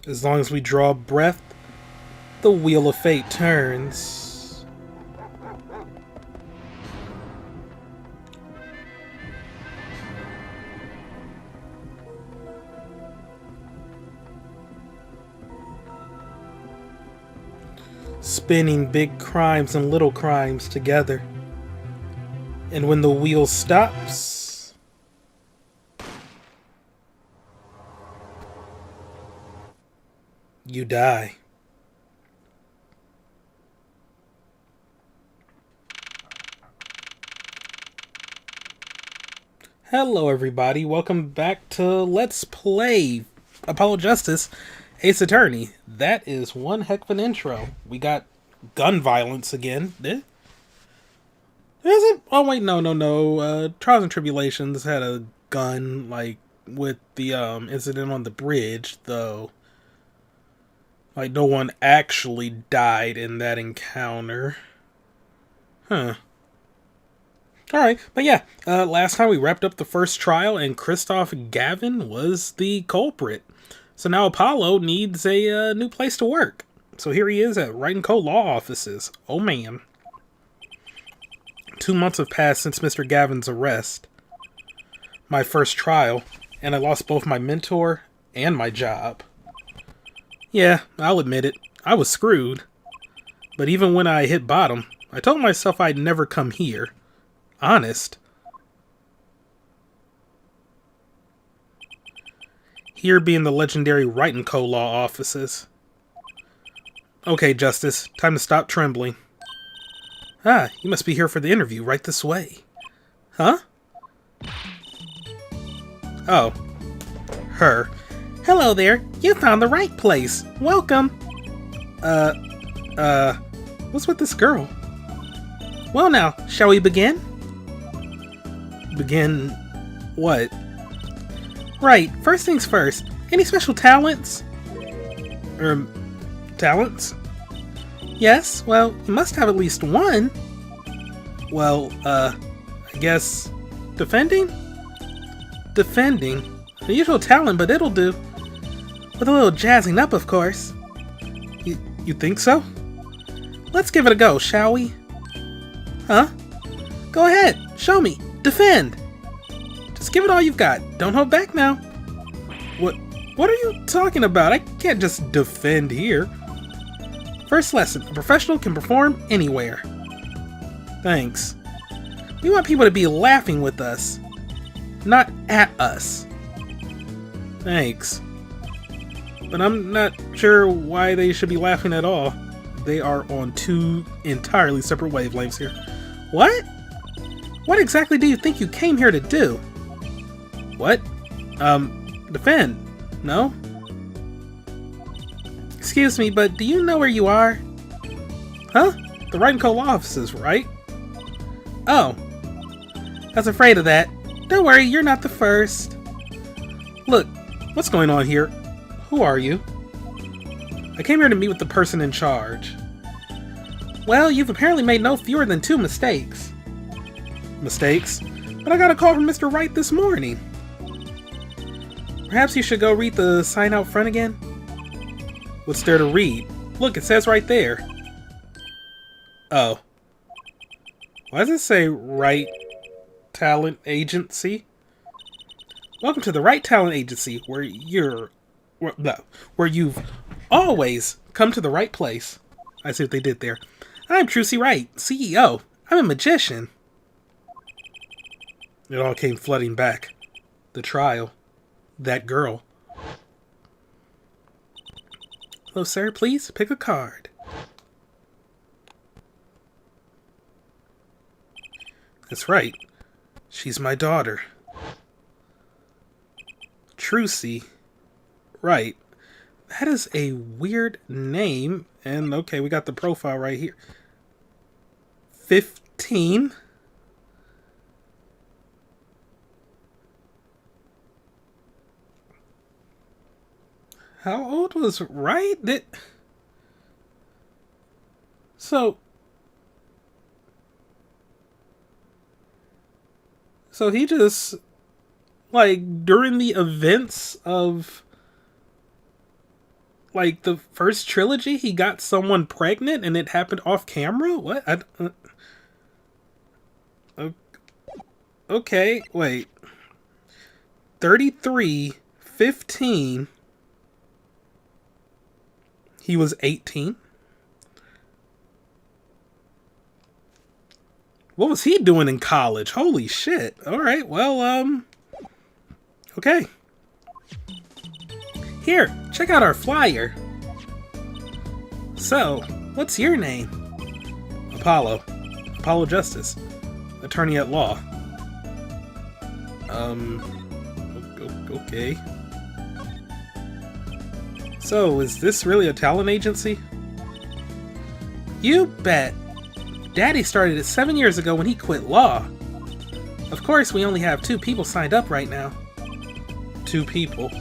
As long as we draw breath, the wheel of fate turns. Spinning big crimes and little crimes together. And when the wheel stops, you die. Hello everybody, welcome back to Let's Play Apollo Justice Ace Attorney. That is one heck of an intro. We got gun violence again. Is it? Oh wait, no. Trials and Tribulations had a gun, like, with the incident on the bridge, though. Like, no one actually died in that encounter. Huh. Alright, but yeah, last time we wrapped up the first trial and Christoph Gavin was the culprit. So now Apollo needs a new place to work. So here he is at Wright & Co. Law Offices. Oh man. 2 months have passed since Mr. Gavin's arrest. My first trial, and I lost both my mentor and my job. Yeah, I'll admit it, I was screwed. But even when I hit bottom, I told myself I'd never come here. Honest. Here being the legendary Wright & Co. Law Offices. Okay, Justice, time to stop trembling. Ah, you must be here for the interview, right this way. Huh? Oh. Her. Hello there, you found the right place. Welcome. What's with this girl? Well now, shall we begin? Begin what? Right, first things first. Any special talents? Talents? Yes, well, you must have at least one. Well, I guess defending? Defending? Unusual talent, but it'll do. With a little jazzing up, of course. You think so? Let's give it a go, shall we? Huh? Go ahead, show me. Defend! Just give it all you've got. Don't hold back now. What are you talking about? I can't just defend here. First lesson, a professional can perform anywhere. Thanks. We want people to be laughing with us, not at us. Thanks. But I'm not sure why they should be laughing at all. They are on two entirely separate wavelengths here. What? What exactly do you think you came here to do? What? Defend. No? Excuse me, but do you know where you are? Huh? The Wright & Co. Law offices, right? Oh. I was afraid of that. Don't worry, you're not the first. Look, what's going on here? Who are you? I came here to meet with the person in charge. Well, you've apparently made no fewer than 2 mistakes. Mistakes? But I got a call from Mr. Wright this morning. Perhaps you should go read the sign out front again? What's there to read? Look, it says right there. Oh. Why does it say Wright Talent Agency? Welcome to the Wright Talent Agency, where you've always come to the right place. I see what they did there. I'm Trucy Wright, CEO. I'm a magician. It all came flooding back. The trial. That girl. Hello, sir. Please pick a card. That's right. She's my daughter. Trucy. Right. That is a weird name. And okay, we got the profile right here. 15. How old was Wright? So he just, like, during the events of like the first trilogy, he got someone pregnant and it happened off camera? What? Okay, wait. 33, 15. He was 18. What was he doing in college? Holy shit. Alright, well, okay. Here, check out our flyer. So, what's your name? Apollo. Apollo Justice. Attorney at law. Okay. So, is this really a talent agency? You bet. Daddy started it 7 years ago when he quit law. Of course, we only have 2 people signed up right now. 2 people?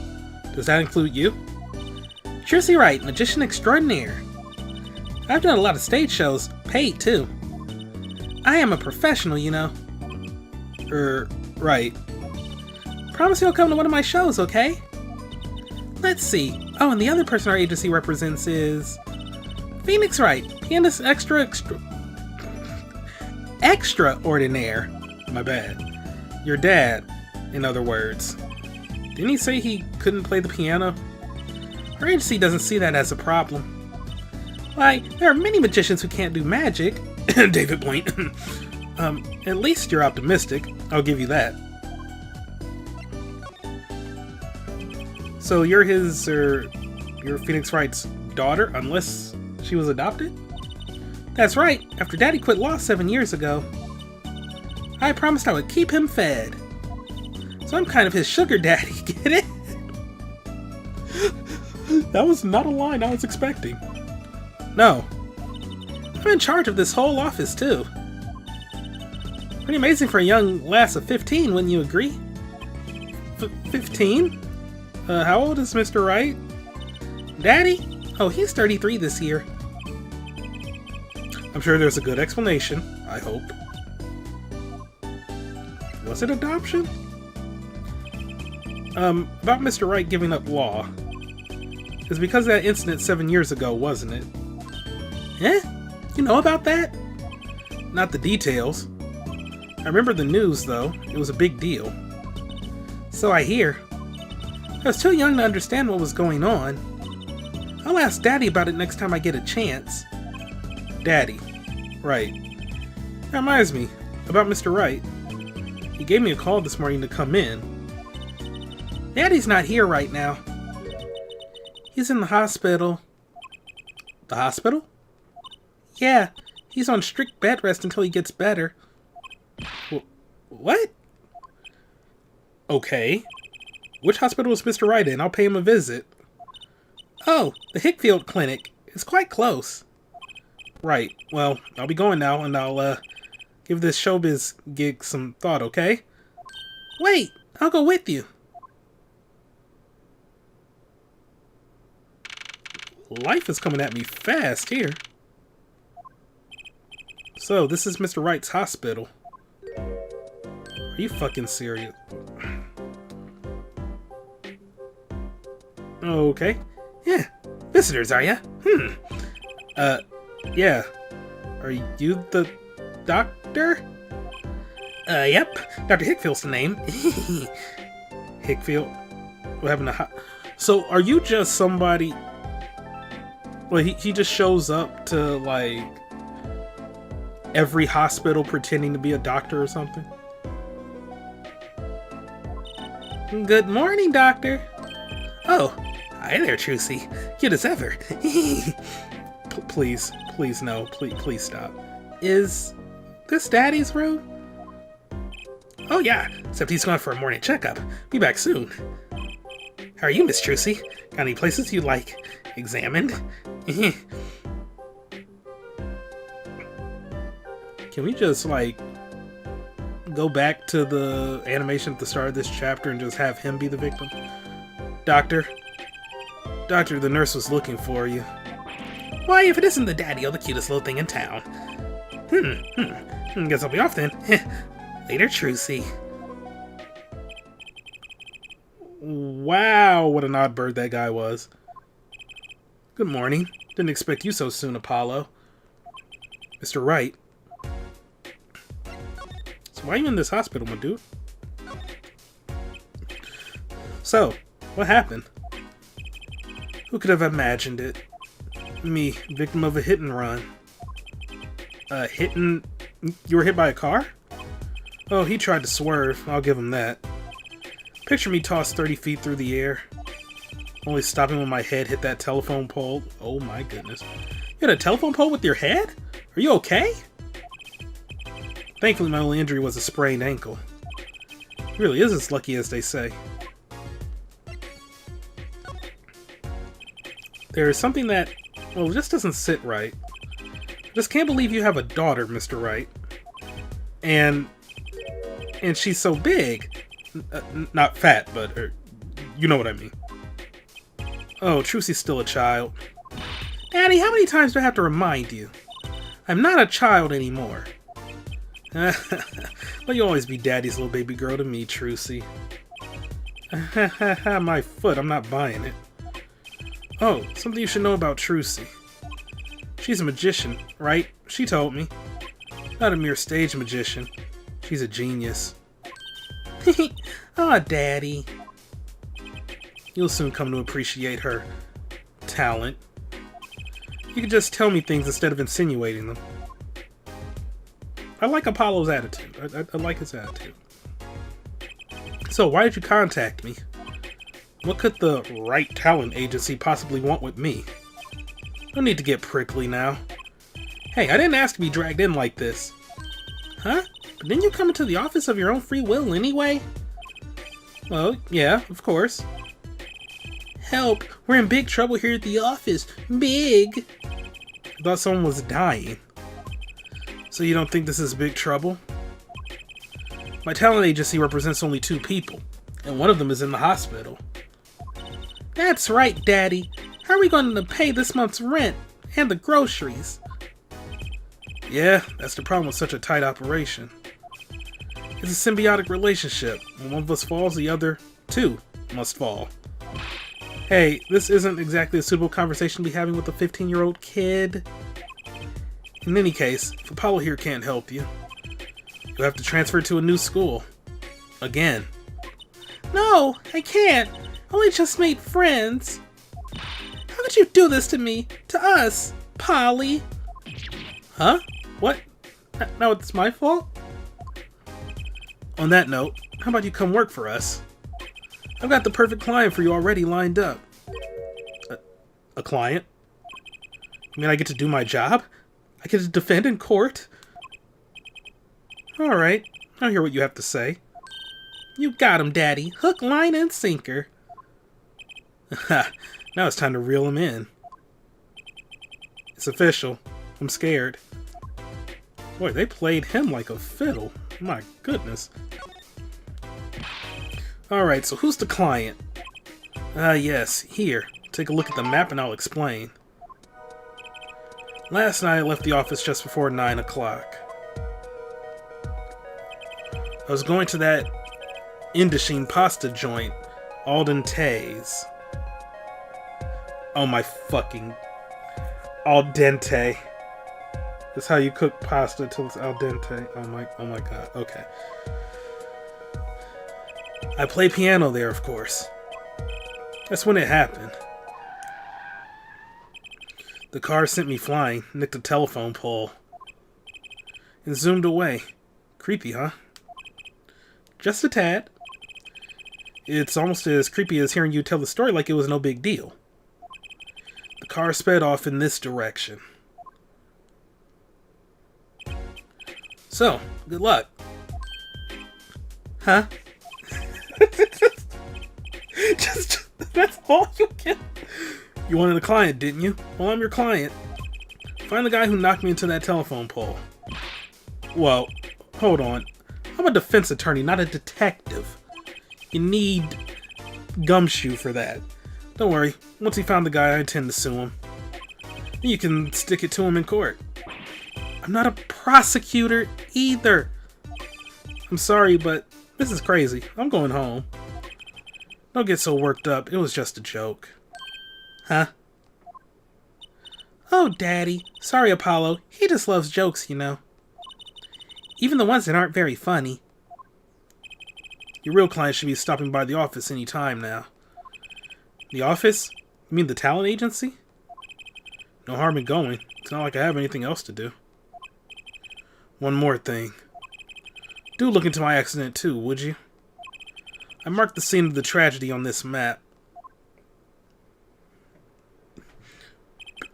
Does that include you? Trissy Wright, magician extraordinaire. I've done a lot of stage shows, paid too. I am a professional, you know. Right. Promise you'll come to one of my shows, okay? Let's see. Oh, and the other person our agency represents is Phoenix Wright, pianist extraordinaire. My bad. Your dad, in other words. Didn't he say he couldn't play the piano? Our agency doesn't see that as a problem. Why, there are many magicians who can't do magic. David Point. At least you're optimistic. I'll give you that. So you're you're Phoenix Wright's daughter, unless she was adopted? That's right. After Daddy quit law 7 years ago, I promised I would keep him fed. So I'm kind of his sugar daddy, get it? That was not a line I was expecting. No. I'm in charge of this whole office, too. Pretty amazing for a young lass of 15, wouldn't you agree? 15? How old is Mr. Wright? Daddy? Oh, he's 33 this year. I'm sure there's a good explanation, I hope. Was it adoption? About Mr. Wright giving up law. It's because of that incident 7 years ago, wasn't it? Eh? You know about that? Not the details. I remember the news, though. It was a big deal. So I hear. I was too young to understand what was going on. I'll ask Daddy about it next time I get a chance. Daddy. Right. That reminds me, about Mr. Wright. He gave me a call this morning to come in. Daddy's not here right now. He's in the hospital. The hospital? Yeah, he's on strict bed rest until he gets better. What? Okay. Which hospital is Mr. Wright in? I'll pay him a visit. Oh, the Hickfield Clinic. It's quite close. Right. Well, I'll be going now, and I'll, give this showbiz gig some thought, okay? Wait! I'll go with you. Life is coming at me fast here. So, this is Mr. Wright's hospital. Are you fucking serious? Okay. Yeah. Visitors, are ya? Yeah. Are you the doctor? Yep. Dr. Hickfield's the name. Hickfield? What happened to So, are you just somebody... Well, he just shows up to, like, every hospital pretending to be a doctor or something? Good morning, doctor. Oh, hi there, Trucy. Cute as ever. Please, no. Please stop. Is this Daddy's room? Oh, yeah. Except he's gone for a morning checkup. Be back soon. How are you, Miss Trucy? Got any places you'd like examined? Can we just, like, go back to the animation at the start of this chapter and just have him be the victim? Doctor, the nurse was looking for you. Why, if it isn't the daddy or the cutest little thing in town. Guess I'll be off then. Later, Trucy. Wow, what an odd bird that guy was. Good morning. Didn't expect you so soon, Apollo. Mr. Wright. So why are you in this hospital, my dude? So, what happened? Who could have imagined it? Me, victim of a hit and run. You were hit by a car? Oh, he tried to swerve. I'll give him that. Picture me tossed 30 feet through the air. Only stopping when my head hit that telephone pole. Oh my goodness. You hit a telephone pole with your head? Are you okay? Thankfully, my only injury was a sprained ankle. It really is as lucky as they say. There is something that, well, just doesn't sit right. I just can't believe you have a daughter, Mr. Wright. And she's so big. Not fat, but you know what I mean. Oh, Trucy's still a child. Daddy, how many times do I have to remind you? I'm not a child anymore. But you'll always be Daddy's little baby girl to me, Trucy. My foot, I'm not buying it. Oh, something you should know about Trucy. She's a magician, right? She told me. Not a mere stage magician. She's a genius. Aw, Daddy. You'll soon come to appreciate her talent. You can just tell me things instead of insinuating them. I like Apollo's attitude. I like his attitude. So, why did you contact me? What could the Right Talent Agency possibly want with me? No need to get prickly now. Hey, I didn't ask to be dragged in like this. Huh? But didn't you come into the office of your own free will anyway? Well, yeah, of course. Help! We're in big trouble here at the office. Big! I thought someone was dying. So you don't think this is big trouble? My talent agency represents only 2 people, and one of them is in the hospital. That's right, Daddy. How are we going to pay this month's rent and the groceries? Yeah, that's the problem with such a tight operation. It's a symbiotic relationship. When one of us falls, the other 2 must fall. Hey, this isn't exactly a suitable conversation to be having with a 15-year-old kid. In any case, if Apollo here can't help you, you'll have to transfer to a new school. Again. No, I can't. I only just made friends. How could you do this to me? To us, Polly? Huh? What? Now it's my fault? On that note, how about you come work for us? I've got the perfect client for you already lined up. A client? You mean I get to do my job? I get to defend in court? Alright, I'll hear what you have to say. You got him, Daddy. Hook, line, and sinker. Ha! Now it's time to reel him in. It's official. I'm scared. Boy, they played him like a fiddle. My goodness. Alright, so who's the client? Yes, here. Take a look at the map and I'll explain. Last night I left the office just before 9 o'clock. I was going to that Indishine pasta joint, al dente's. Oh my fucking... Al dente. That's how you cook pasta till it's al dente. Oh my god. Okay. I play piano there, of course. That's when it happened. The car sent me flying, nicked a telephone pole, and zoomed away. Creepy, huh? Just a tad. It's almost as creepy as hearing you tell the story like it was no big deal. The car sped off in this direction. So, good luck. Huh? just that's all you get? You wanted a client, didn't you? Well, I'm your client. Find the guy who knocked me into that telephone pole. Well, hold on. I'm a defense attorney, not a detective. You need gumshoe for that. Don't worry. Once he found the guy, I intend to sue him. You can stick it to him in court. I'm not a prosecutor either. I'm sorry, but this is crazy. I'm going home. Don't get so worked up. It was just a joke. Huh? Oh, Daddy. Sorry, Apollo. He just loves jokes, you know. Even the ones that aren't very funny. Your real client should be stopping by the office any time now. The office? You mean the talent agency? No harm in going. It's not like I have anything else to do. One more thing. Do look into my accident too, would you? I marked the scene of the tragedy on this map.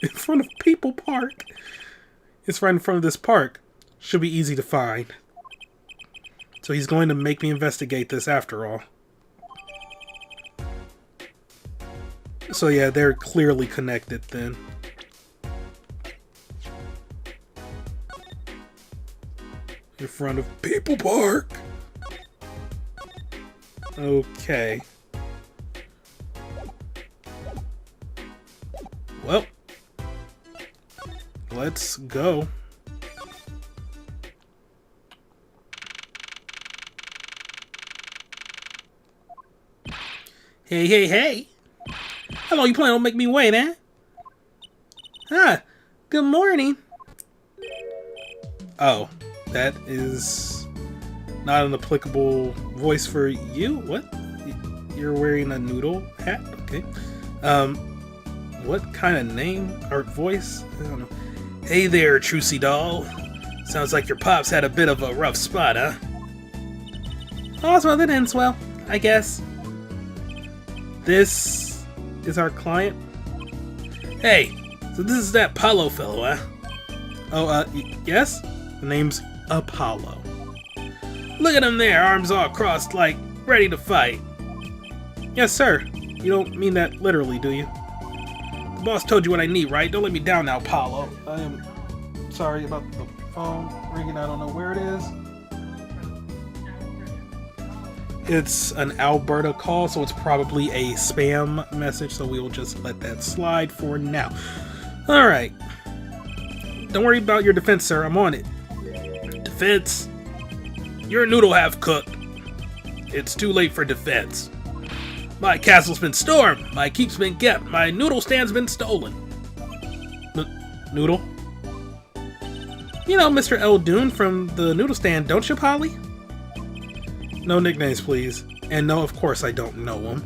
In front of People Park. It's right in front of this park. Should be easy to find. So he's going to make me investigate this after all. So yeah, they're clearly connected then. In front of People Park. Okay. Well, let's go. Hey, hey, hey. How long you planning on making me wait, eh? Ah, good morning. Oh, that is not an applicable voice for you? What? You're wearing a noodle hat? Okay. What kind of name or voice? I don't know. Hey there, Trucy doll. Sounds like your pops had a bit of a rough spot, huh? Oh, well, that ends well, I guess. This is our client. Hey, so this is that Apollo fellow, huh? Oh, yes? The name's Apollo. Look at him there, arms all crossed like ready to fight. Yes, sir. You don't mean that literally, do you? The boss told you what I need, right? Don't let me down now, Apollo. I am sorry about the phone ringing. I don't know where it is. It's an Alberta call, so it's probably a spam message, so we'll just let that slide for now. Alright. Don't worry about your defense, sir. I'm on it. Defense? Your noodle half cooked. It's too late for defense. My castle's been stormed. My keep's been kept. My noodle stand's been stolen. Noodle? You know Mr. Eldoon from the Noodle Stand, don't you, Polly? No nicknames, please. And no, of course I don't know him.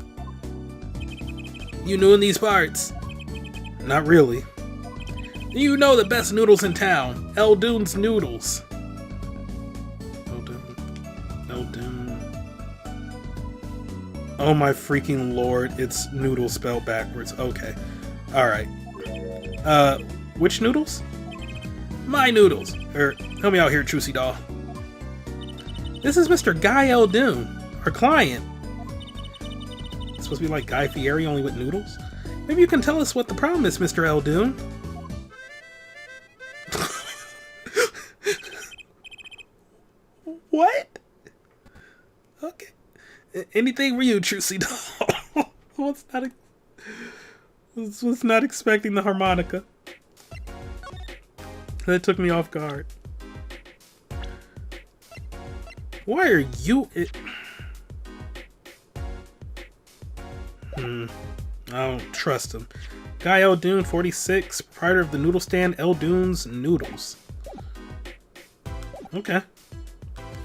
You new in these parts? Not really. You know the best noodles in town. Eldoon's Noodles. Eldoon. Oh my freaking lord, it's noodle spelled backwards. Okay. Alright. Which noodles? My noodles. Help me out here, Trucy doll. This is Mr. Guy Eldoon, our client. It's supposed to be like Guy Fieri, only with noodles? Maybe you can tell us what the problem is, Mr. Eldoon. What? Okay. Anything for you, Trucy doll. was not expecting the harmonica. That took me off guard. Why are you... I don't trust him. Guy Eldoon, 46, proprietor of the Noodle Stand, Eldoon's Noodles. Okay.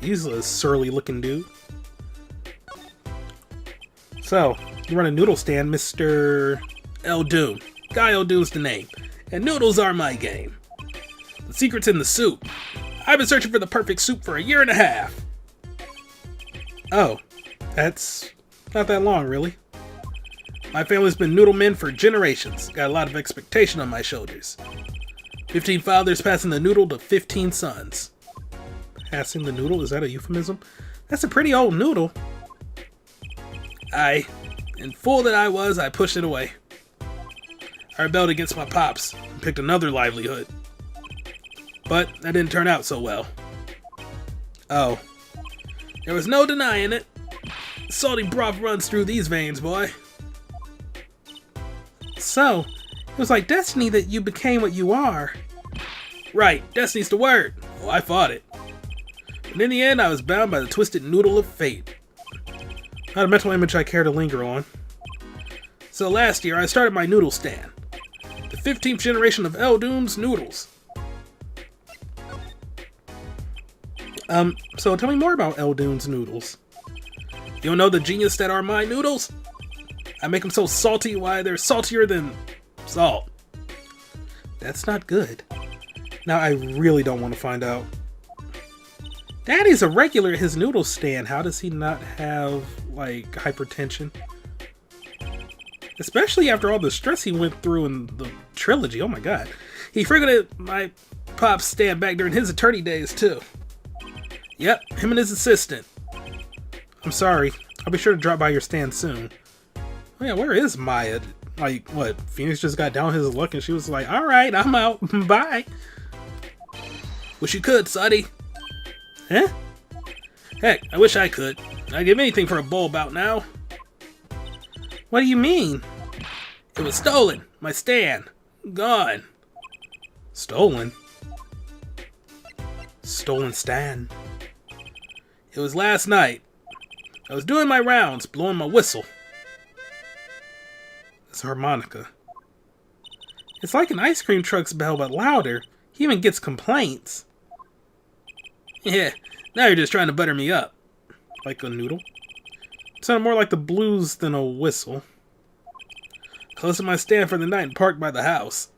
He's a surly looking dude. So, you run a noodle stand, Mr. Eldoon. Guy Eldoon's the name. And noodles are my game. The secret's in the soup. I've been searching for the perfect soup for 1.5 years. Oh, that's not that long, really. My family's been noodle men for generations. Got a lot of expectation on my shoulders. 15 fathers passing the noodle to 15 sons. Passing the noodle? Is that a euphemism? That's a pretty old noodle. And fool that I was, I pushed it away. I rebelled against my pops and picked another livelihood. But that didn't turn out so well. Oh. There was no denying it. Salty broth runs through these veins, boy. So, it was like destiny that you became what you are. Right, destiny's the word. Oh, I fought it. But in the end, I was bound by the twisted noodle of fate. Not a mental image I care to linger on. So last year, I started my noodle stand. The 15th generation of Eldoon's Noodles. So tell me more about Eldoon's Noodles. You don't know the genius that are my noodles? I make them so salty, why they're saltier than salt. That's not good. Now I really don't want to find out. Daddy's a regular at his Noodle Stand. How does he not have, like, hypertension? Especially after all the stress he went through in the trilogy. Oh my god. He frequented my pop's stand back during his attorney days, too. Yep, him and his assistant. I'm sorry. I'll be sure to drop by your stand soon. Oh yeah, where is Maya? Like, what? Phoenix just got down his luck and she was like, alright, I'm out. Bye. Wish you could, Suddy. Huh? Heck, I wish I could. I'd give anything for a bowl bout now. What do you mean? It was stolen. My stand. Gone. Stolen? Stolen stand. It was last night. I was doing my rounds, blowing my whistle. It's a harmonica. It's like an ice cream truck's bell, but louder. He even gets complaints. Yeah, now you're just trying to butter me up. Like a noodle? It sounded more like the blues than a whistle. Close to my stand for the night and parked by the house.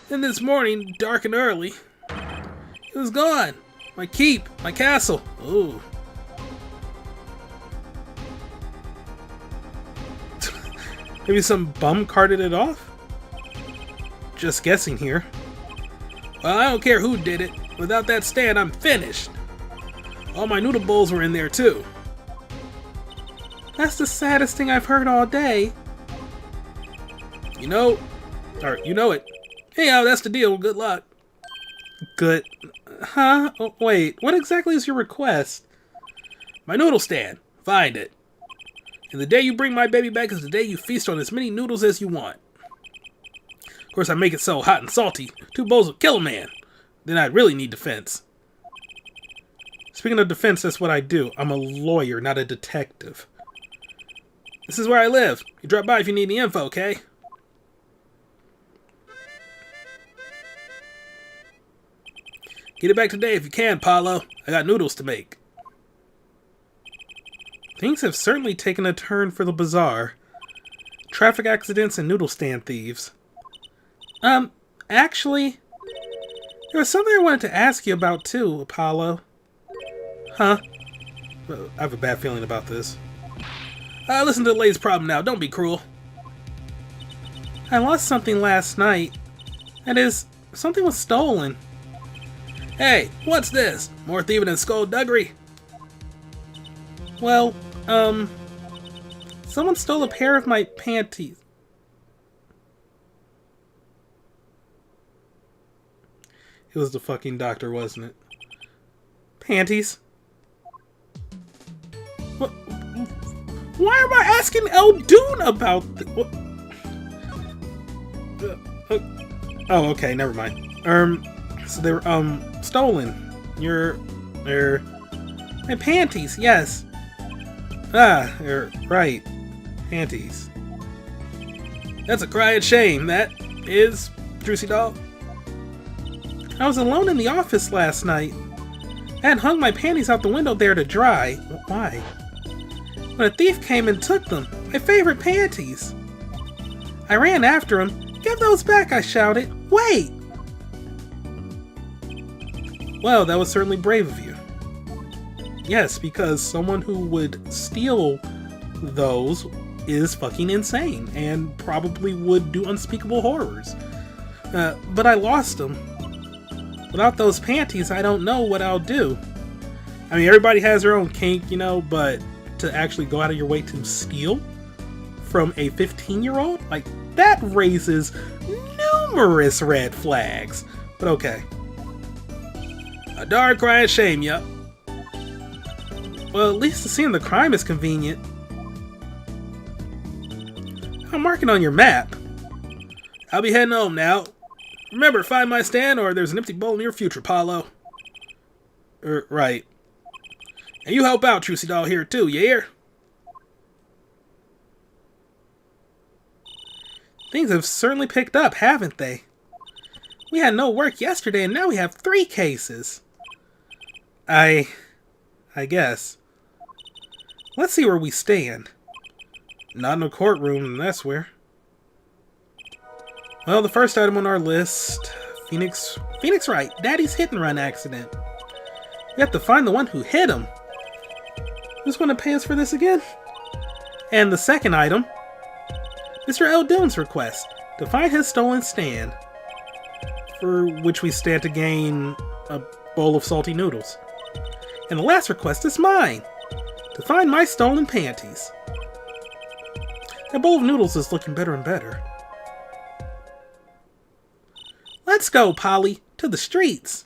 Then this morning, dark and early, it was gone. My keep, my castle. Ooh. Maybe some bum carted it off? Just guessing here. Well, I don't care who did it. Without that stand, I'm finished. All my noodle bowls were in there, too. That's the saddest thing I've heard all day. You know it. Anyhow, that's the deal. Good luck. Good. Huh? Oh, wait, what exactly is your request? My noodle stand. Find it. And the day you bring my baby back is the day you feast on as many noodles as you want. Of course, I make it so hot and salty, 2 bowls would kill a man. Then I'd really need defense. Speaking of defense, that's what I do. I'm a lawyer, not a detective. This is where I live. You drop by if you need any info, okay? Get it back today if you can, Paulo. I got noodles to make. Things have certainly taken a turn for the bizarre. Traffic accidents and noodle stand thieves. Actually, there was something I wanted to ask you about too, Apollo. Huh? I have a bad feeling about this. Listen to the lady's problem now. Don't be cruel. I lost something last night. That is, something was stolen. Hey, what's this? More thieving and skullduggery? Well, someone stole a pair of my panties. It was the fucking doctor, wasn't it? Panties? What? Why am I asking Eldoon about what? Oh, okay, never mind. So they were, stolen. My panties, yes. You're right. Panties. That's a crying shame, that is, Juicy Dog. I was alone in the office last night. I had hung my panties out the window there to dry. Why? When a thief came and took them, my favorite panties. I ran after him. Give those back, I shouted. Wait! Well, that was certainly brave of you. Yes, because someone who would steal those is fucking insane and probably would do unspeakable horrors. But I lost them. Without those panties, I don't know what I'll do. I mean, everybody has their own kink, you know, but to actually go out of your way to steal from a 15-year-old? Like, that raises numerous red flags. But okay. A dark crying shame, yup. Well, at least the scene of the crime is convenient. I'll mark it on your map. I'll be heading home now. Remember, find my stand or there's an empty bowl in your future, Paulo. Right. And you help out, Juicy Doll, here too, you hear? Things have certainly picked up, haven't they? We had no work yesterday and now we have 3 cases. I guess. Let's see where we stand. Not in a courtroom, that's where. Well, the first item on our list, Phoenix Wright, Daddy's hit and run accident. We have to find the one who hit him. Who's going to pay us for this again? And the second item, Mr. L. Doone's request to find his stolen stand, for which we stand to gain a bowl of salty noodles. And the last request is mine, to find my stolen panties. That bowl of noodles is looking better and better. Let's go, Polly, to the streets.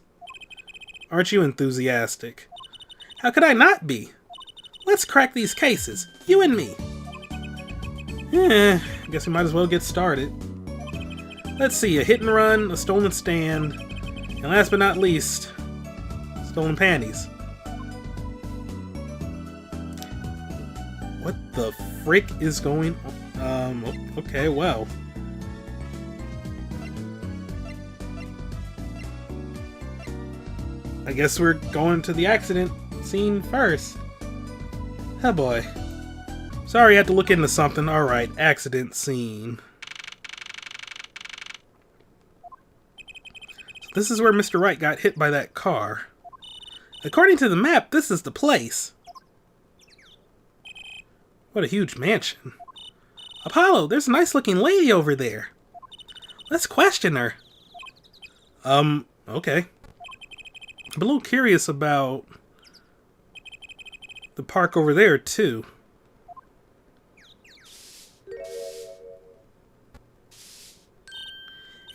Aren't you enthusiastic? How could I not be? Let's crack these cases, you and me. I guess we might as well get started. Let's see, a hit and run, a stolen stand, and last but not least, stolen panties. What the frick is going on? Okay, well. I guess we're going to the accident scene first. Oh boy. Sorry, I had to look into something. Alright, accident scene. So this is where Mr. Wright got hit by that car. According to the map, this is the place. What a huge mansion. Apollo, there's a nice looking lady over there. Let's question her. Okay. I'm a little curious about the park over there, too.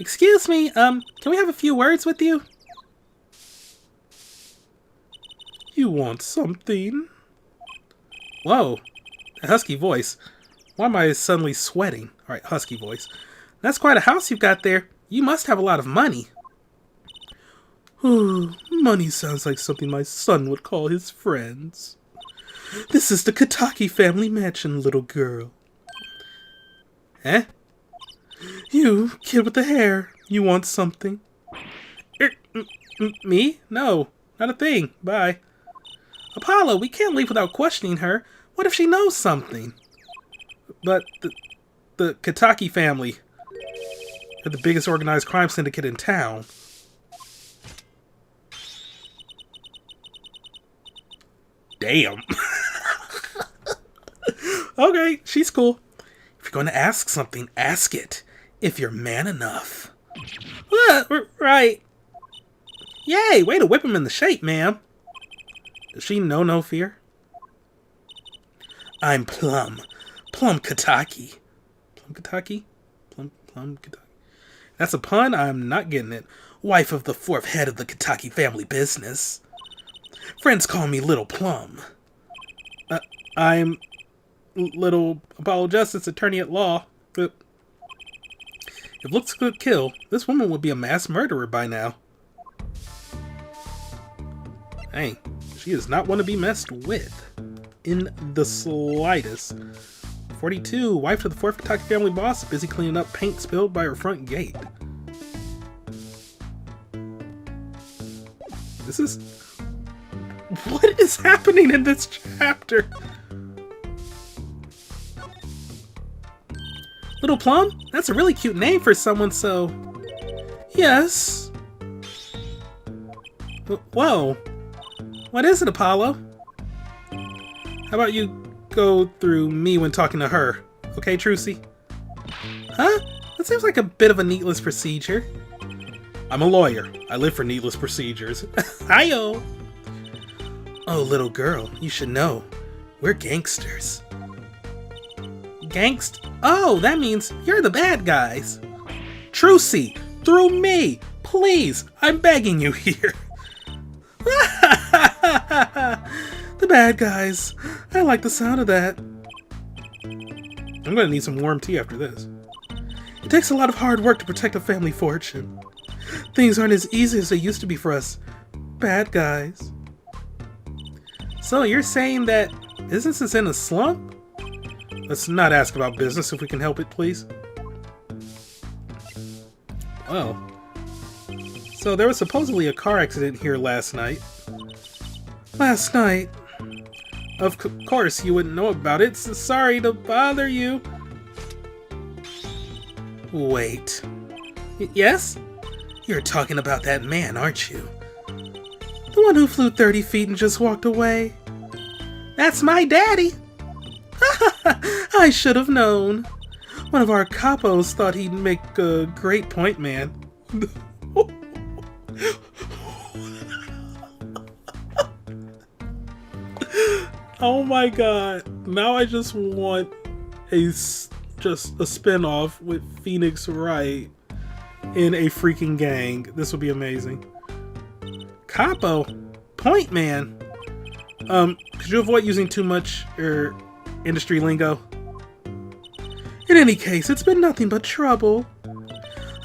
Excuse me, can we have a few words with you? You want something? Whoa, a husky voice. Why am I suddenly sweating? Alright, husky voice. That's quite a house you've got there. You must have a lot of money. Ooh, money sounds like something my son would call his friends. This is the Kitaki family mansion, little girl. Eh? You, kid with the hair, you want something? Me? No, not a thing. Bye. Apollo, we can't leave without questioning her. What if she knows something? But the Kitaki family are the biggest organized crime syndicate in town. Damn. Okay, she's cool. If you're going to ask something, ask it. If you're man enough. Right. Yay, way to whip him in the shape, ma'am. Does she know no fear? I'm Plum. Plum Kitaki. Plum Kitaki? Plum Kitaki. That's a pun? I'm not getting it. Wife of the 4th head of the Kitaki family business. Friends call me Little Plum. I'm Little Apollo Justice, attorney at law. But if looks could kill, this woman would be a mass murderer by now. Dang, she is not one to be messed with. In the slightest. 42, wife to the 4th Kitaki family boss, busy cleaning up paint spilled by her front gate. This is... What is happening in this chapter? Little Plum? That's a really cute name for someone so... Yes. Whoa. What is it, Apollo? How about you go through me when talking to her? Okay, Trucy? Huh? That seems like a bit of a needless procedure. I'm a lawyer. I live for needless procedures. Hi-yo! Oh, little girl, you should know. We're gangsters. Oh, that means you're the bad guys. Trucy, through me! Please, I'm begging you here. The bad guys. I like the sound of that. I'm gonna need some warm tea after this. It takes a lot of hard work to protect a family fortune. Things aren't as easy as they used to be for us bad guys. So you're saying that business is in a slump? Let's not ask about business if we can help it, please. Oh. So there was supposedly a car accident here last night. Last night? Of course you wouldn't know about it, so sorry to bother you. Wait. Yes? You're talking about that man, aren't you? The one who flew 30 feet and just walked away? That's my daddy! I should have known. One of our capos thought he'd make a great point man. Oh my god. Now I just want just a spin-off with Phoenix Wright in a freaking gang. This would be amazing. Capo? Point man? Could you avoid using too much industry lingo? In any case, it's been nothing but trouble.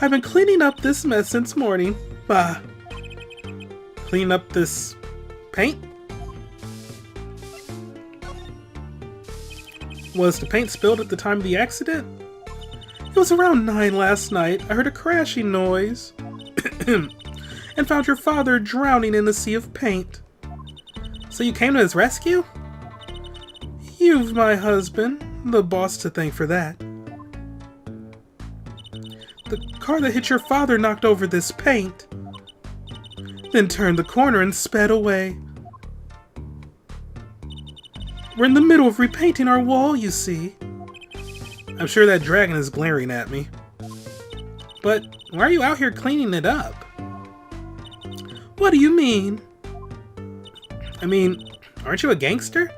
I've been cleaning up this mess since morning. Bah. Cleaning up this paint? Was the paint spilled at the time of the accident? It was around 9 last night. I heard a crashing noise and found your father drowning in a sea of paint. So you came to his rescue? You've my husband, the boss, to thank for that. The car that hit your father knocked over this paint, then turned the corner and sped away. We're in the middle of repainting our wall, you see. I'm sure that dragon is glaring at me. But why are you out here cleaning it up? What do you mean? I mean, aren't you a gangster?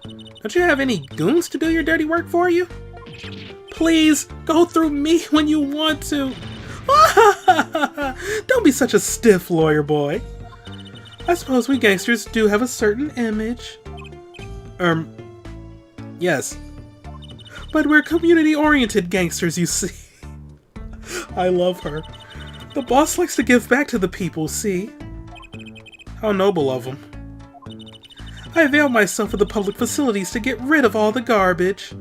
Don't you have any goons to do your dirty work for you? Please, go through me when you want to. Don't be such a stiff lawyer boy. I suppose we gangsters do have a certain image. Yes. But we're community-oriented gangsters, you see. I love her. The boss likes to give back to the people, see? How noble of him. I availed myself of the public facilities to get rid of all the garbage.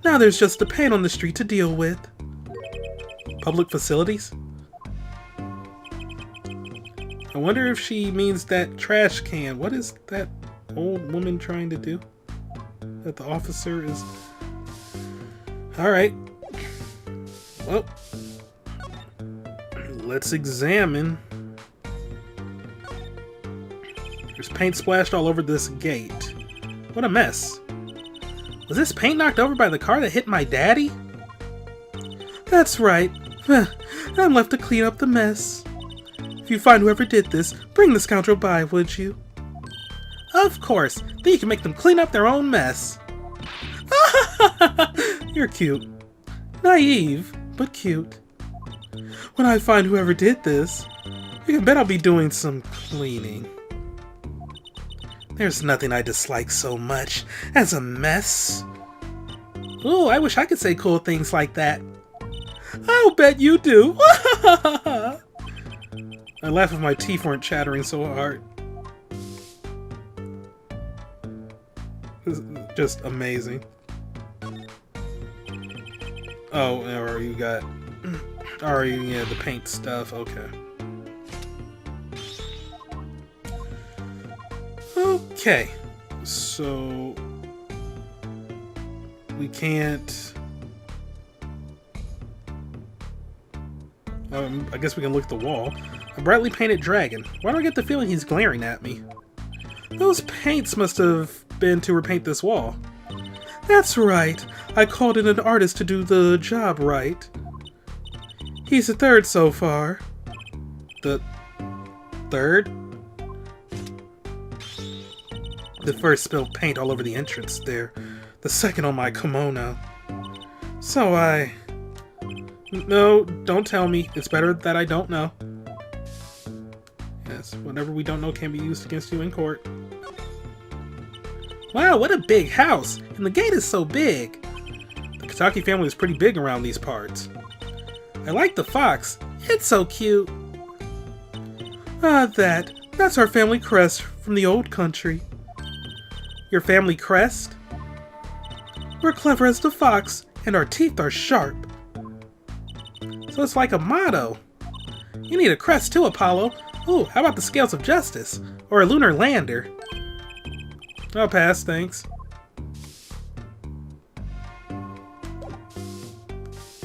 Now there's just the paint on the street to deal with. Public facilities? I wonder if she means that trash can. What is that old woman trying to do? That the officer is... Alright. Well, let's examine. There's paint splashed all over this gate. What a mess. Was this paint knocked over by the car that hit my daddy? That's right. I'm left to clean up the mess. If you find whoever did this, bring the scoundrel by, would you? Of course. Then you can make them clean up their own mess. You're cute. Naive, but cute. When I find whoever did this, you can bet I'll be doing some cleaning. There's nothing I dislike so much as a mess. Ooh, I wish I could say cool things like that. I'll bet you do. I laugh if my teeth weren't chattering so hard. This is just amazing. Oh, or you got... Or yeah, the paint stuff, okay. Okay, so... We can't... I guess we can look at the wall. A brightly painted dragon. Why do I get the feeling he's glaring at me? Those paints must have been to repaint this wall. That's right. I called in an artist to do the job right. He's the third so far. The third? The first spilled paint all over the entrance there. The second on my kimono. So No, don't tell me. It's better that I don't know. Yes, whatever we don't know can be used against you in court. Wow, what a big house! And the gate is so big! The Kataki family is pretty big around these parts. I like the fox. It's so cute. Ah, that's our family crest from the old country. Your family crest? We're clever as the fox, and our teeth are sharp. So it's like a motto. You need a crest too, Apollo. Ooh, how about the Scales of Justice? Or a lunar lander? I'll pass, thanks.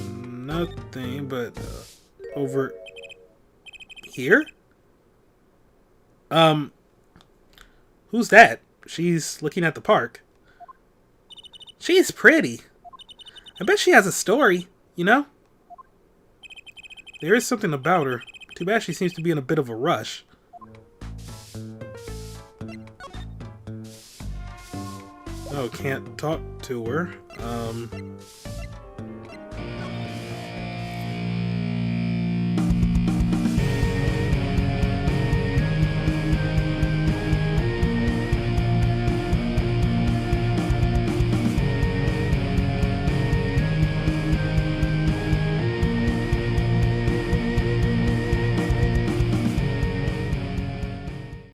Nothing but over here? Who's that? She's looking at the park. She's pretty. I bet she has a story, you know? There is something about her. Too bad she seems to be in a bit of a rush. Oh, can't talk to her.